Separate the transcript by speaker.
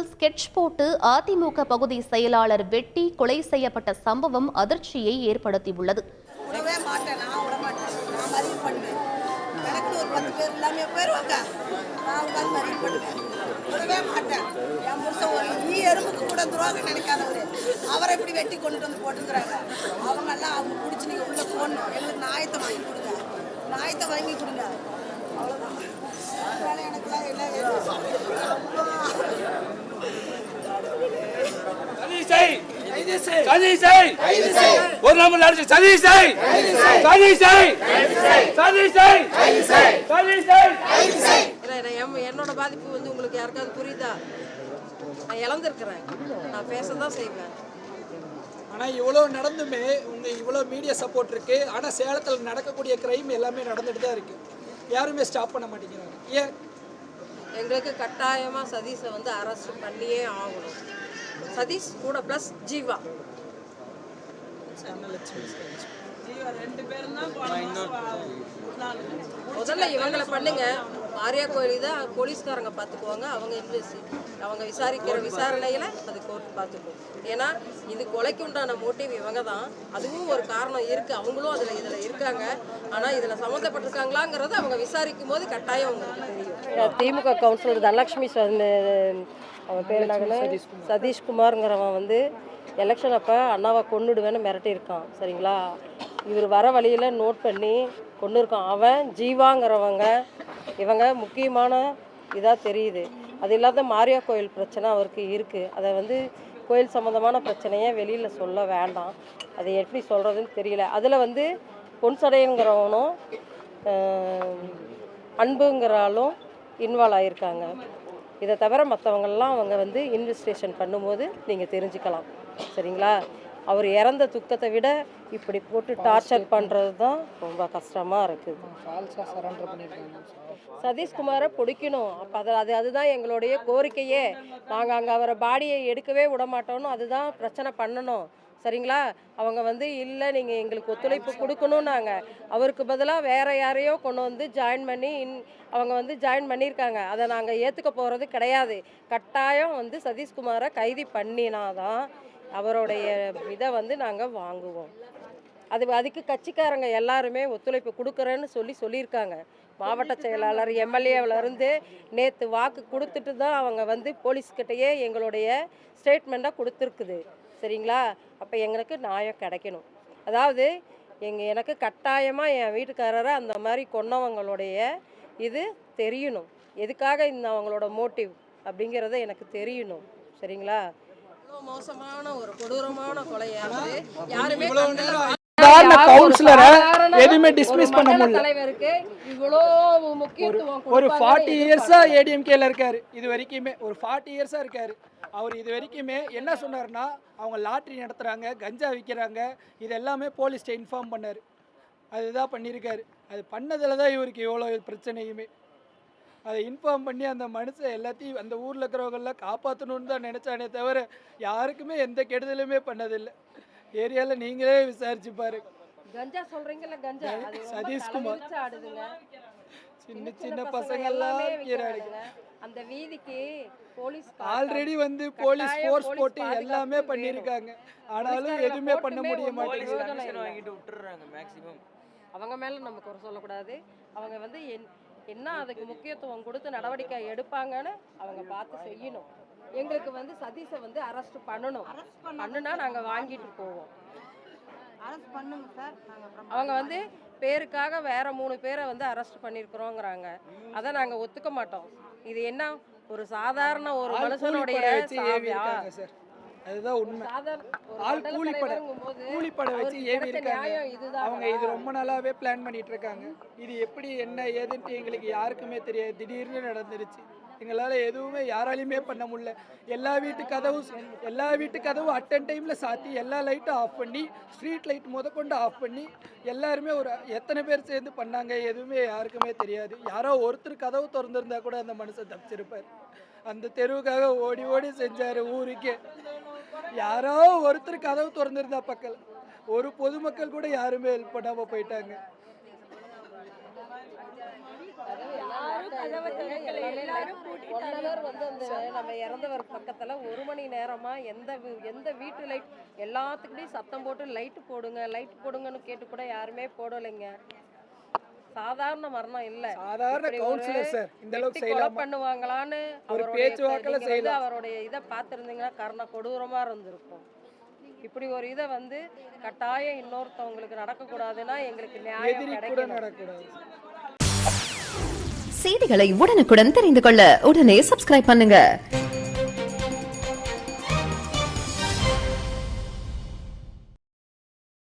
Speaker 1: Pencil sketch போட்டு அதிமுக பகுதி செயலாளர் வெட்டி கொலை செய்யப்பட்ட சம்பவம் அதிர்ச்சியை ஏற்படுத்தியுள்ளது.
Speaker 2: அவரை இப்படி வெட்டி கொண்டு வந்து போட்டுக்கிறாங்க. அவங்க எல்லாம் அவங்க பிடிச்சி நீங்க உள்ள போடணும், எங்களுக்கு நியாயத்தை வாங்கி கொடுங்க, நியாயத்தை வாங்கி கொடுங்க. அவ்வளவுதான். எனக்குலாம் என்ன
Speaker 3: ஒரு நம்பர் அடிச்சு
Speaker 4: என்னோட பாதிப்பு வந்து உங்களுக்கு யாருக்காவது புரியுதா? நான் இழந்திருக்கிறேன், நான் பேசதான் செய்வேன்.
Speaker 5: ஆனால் இவ்வளோ நடந்துமே உங்கள் இவ்வளோ மீடியா சப்போர்ட் இருக்குது. ஆனால் சேலத்தில் நடக்கக்கூடிய கிரைம் எல்லாமே நடந்துட்டு தான் இருக்குது. யாருமே ஸ்டாப் பண்ண மாட்டேங்கிறாங்க. ஏன்?
Speaker 4: எங்களுக்கு கட்டாயமாக சதீஷை வந்து அரெஸ்ட் பண்ணியே ஆகணும். சதீஷ் கூட ப்ளஸ் ஜீவா முதல்ல இவங்களை பண்ணுங்க. ஆரியா கோயில் தான் போலீஸ்காரங்க பார்த்துக்குவாங்க. அவங்க விசாரிக்கிற விசாரணையில் அது கோர்ட் பார்த்துக்கும். ஏன்னா இது கொலைக்கு உண்டான மோட்டிவ் இவங்க தான். அதுவும் ஒரு காரணம் இருக்குது. அவங்களும் இதில் இருக்காங்க. ஆனால் இதில் சம்மந்தப்பட்டிருக்காங்களாங்கிறது அவங்க விசாரிக்கும் போது கட்டாயம் அவங்களுக்கு தெரியும். திமுக கவுன்சிலர் தனலட்சுமி அவன் பேர் சதீஷ்குமாருங்கிறவன் வந்து எலெக்ஷன் அப்போ அண்ணாவை கொன்னுடுவேன்னு மிரட்டியிருக்கான். சரிங்களா? இவர் வர வழியில் நோட் பண்ணி கொண்டு இருக்கான். அவன் ஜீவாங்கிறவங்க இவங்க முக்கியமான இதாக தெரியுது. அது இல்லாத மாரியா கோயில் பிரச்சனை அவருக்கு இருக்குது. அதை வந்து கோயில் சம்மந்தமான பிரச்சனையை வெளியில் சொல்ல வேண்டாம். அதை எப்படி சொல்கிறதுன்னு தெரியல. அதில் வந்து பொன்சடையங்கிறவனும் அன்புங்கிறாலும் இன்வால்வ் ஆகியிருக்காங்க. இதை தவிர மற்றவங்கள்லாம் அவங்க வந்து இன்வெஸ்டிகேஷன் பண்ணும்போது நீங்கள் தெரிஞ்சுக்கலாம். சரிங்களா? அவர் இறந்த துக்கத்தை விட இப்படி போட்டு டார்ச்சர் பண்ணுறது தான் ரொம்ப கஷ்டமாக இருக்குது. சதீஷ்குமாரை பிடிக்கணும். அப்போ அதுதான் எங்களுடைய கோரிக்கையே. நாங்கள் அங்கே அவரை பாடியை எடுக்கவே விட மாட்டோம்னு அதுதான் பிரச்சனை பண்ணணும். சரிங்களா? அவங்க வந்து இல்லை நீங்கள் எங்களுக்கு ஒத்துழைப்பு கொடுக்கணும்னாங்க. அவருக்கு பதிலாக வேறு யாரையோ கொண்டு வந்து ஜாயின் பண்ணி அவங்க வந்து ஜாயின் பண்ணியிருக்காங்க. அதை நாங்கள் ஏற்றுக்க போகிறது கிடையாது. கட்டாயம் வந்து சதீஷ்குமாரை கைது பண்ணினாதான் அவருடைய இதை வந்து நாங்கள் வாங்குவோம். அதுக்கு கட்சிக்காரங்க எல்லாருமே ஒத்துழைப்பு கொடுக்குறேன்னு சொல்லியிருக்காங்க. மாவட்ட செயலாளர் எம்எல்ஏவிலேருந்து நேற்று வாக்கு கொடுத்துட்டு தான் அவங்க வந்து போலீஸ்கிட்டையே எங்களுடைய ஸ்டேட்மெண்ட்டாக கொடுத்துருக்குது. சரிங்களா? அப்போ எங்களுக்கு நியாயம் கிடைக்கணும். அதாவது எனக்கு கட்டாயமாக என் வீட்டுக்காரரை அந்த மாதிரி கொன்னவங்களுடைய இது தெரியணும். எதுக்காக அவங்களோட மோட்டிவ் அப்படிங்கிறத எனக்கு தெரியணும். சரிங்களா? மோசமான ஒரு கொடூரமான கொலையானது யாருமே
Speaker 5: கவுன்சிலரை எதுவுமே டிஸ்மிஸ் பண்ண முடியல.
Speaker 4: தலைவருக்கு இவ்வளோ முக்கியத்துவம்
Speaker 5: ஒரு 40 இயர்ஸா ஏடிஎம்கேல இருக்காரு. இது வரைக்குமே ஒரு 40 இயர்ஸா இருக்காரு. அவர் இது வரைக்குமே என்ன சொன்னார்னா அவங்க லாட்ரி நடத்துகிறாங்க, கஞ்சா விற்கிறாங்க, இது எல்லாமே போலீஸ்ட்டை இன்ஃபார்ம் பண்ணார். அதுதான் பண்ணியிருக்காரு. அது பண்ணதில் தான் இவருக்கு இவ்வளோ பிரச்சனையுமே. அதை இன்ஃபார்ம் பண்ணி அந்த மனுஷன் எல்லாத்தையும் அந்த ஊரில் இருக்கிறவங்கெல்லாம் காப்பாற்றணுன்னு தான் நினச்சானே தவிர யாருக்குமே எந்த கெடுதலுமே பண்ணதில்லை. ஏரியாவில் நீங்களே விசாரிச்சு பாருங்க.
Speaker 4: கஞ்சா சொல்கிறீங்கல்ல, கஞ்சா
Speaker 5: சதீஷ்குமார் சின்ன சின்ன பசங்கள்லாம்
Speaker 4: அந்த வீதிக்கு போலீஸ்
Speaker 5: ஆல்ரெடி வந்து போலீஸ் ஃபோர்ஸ் போட்டு எல்லாமே பண்ணியிருக்காங்க. ஆனாலும் எதுவுமே பண்ண முடிய
Speaker 4: மாட்டேங்குது. அவங்க மேலே நம்ம குறை சொல்லக்கூடாது. அவங்க வந்து என்ன அதுக்கு முக்கியத்துவம் கொடுத்து நடவடிக்கை எடுப்பாங்கன்னு அவங்க பார்த்து செய்யணும். எங்களுக்கு வந்து சதீஷை வந்து அரெஸ்ட் பண்ணணும். பண்ணுனா நாங்கள் வாங்கிட்டு போவோம். அவங்க வந்து பேருக்காக வேற 3 பேரை வந்து அரெஸ்ட் பண்ணியிருக்கிறோங்கிறாங்க. அதை நாங்கள் ஒத்துக்க மாட்டோம். இது என்ன ஒரு சாதாரண ஒரு மனுஷனுடைய
Speaker 5: அதுதான் உண்மை. ஆள் கூலிப்படை வச்சு ஏவி இருக்காங்க. அவங்க இது ரொம்ப நாளாவே பிளான் பண்ணிட்டு இருக்காங்க. இது எப்படி என்ன ஏதுன்ட்டு எங்களுக்கு யாருக்குமே தெரியாது. திடீர்னு நடந்துருச்சு. எங்களால் எதுவுமே யாராலையுமே பண்ண முடியல. எல்லா வீட்டு கதவும் அட்டன் டைமில் சாத்தி எல்லா லைட்டும் ஆஃப் பண்ணி ஸ்ட்ரீட் லைட் முதற்கொண்டு ஆஃப் பண்ணி எல்லாருமே ஒரு எத்தனை பேர் சேர்ந்து பண்ணாங்க எதுவுமே யாருக்குமே தெரியாது. யாரோ ஒருத்தர் கதவு திறந்துருந்தா கூட அந்த மனுஷன் தப்பிச்சிருப்பார். அந்த தெருவுக்காக ஓடி ஓடி செஞ்சார் ஊருக்கே. யாரோ ஒருத்தர் கதவு திறந்துருந்தா பக்கல் ஒரு பொதுமக்கள் கூட யாருமே ஹெல்ப் பண்ணாமல் போயிட்டாங்க.
Speaker 4: 1 hour வந்து அந்த நம்ம இறந்தவர் பக்கத்துல 1 மணி நேரமா எந்த வீட்டு லைட் எல்லாத்துக்கிட்டையும் சத்தம் போட்டு லைட் போடுங்கன்னு கேட்டு கூட யாருமே போடலைங்க. சாதாரண மரணம் இல்ல,
Speaker 5: சாதாரண
Speaker 4: இப்படி ஒரு
Speaker 5: கவுன்சிலர் சார் இந்த அளவுக்கு
Speaker 4: வெட்டி கொலை
Speaker 5: செய்யலாமா?
Speaker 4: பண்ணுவாங்களான்னு
Speaker 5: ஒரு
Speaker 4: அவருடைய
Speaker 5: பேச்சுவாக்குல
Speaker 4: நீங்க வந்து
Speaker 5: செய்யலாம்.
Speaker 4: அவருடைய இதை பார்த்திருந்தீங்கன்னா கருணை கொடூரமா இருந்திருக்கும். இப்படி ஒரு இதை வந்து கட்டாயம் இன்னொருத்தவங்களுக்கு நடக்கக்கூடாதுன்னா எங்களுக்கு நியாயம்
Speaker 5: எதிரி கூட
Speaker 4: கிடைக்கணும்.
Speaker 5: நடக்கூடாது.
Speaker 6: செய்திகளை உடனுக்குடன் தெரிந்து கொள்ள உடனே சப்ஸ்கிரைப் பண்ணுங்க.